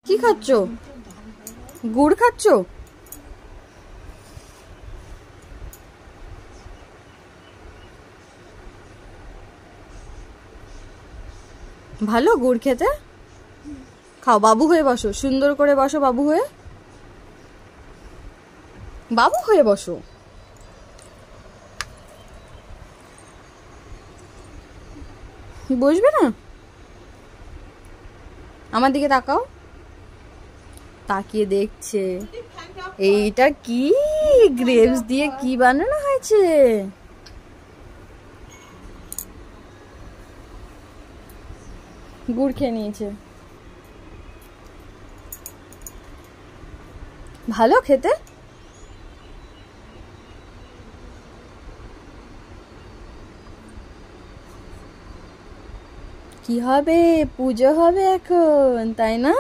কি খাচ্ছ? গুড় খাচ্ছ? ভালো গুড় খেতে? খাও, বাবু হয়ে বসো, সুন্দর করে বসো, বাবু হয়ে, বাবু হয়ে বসো। বসবে না? আমার দিকে তাকাও, তাকিয়ে দেখছে। এইটা কি গ্রেপস দিয়ে কি বানানো হয়েছে? গুড় খেয়ে নিয়েছে। ভালো খেতে? কি হবে? পুজো হবে এখন, তাই না?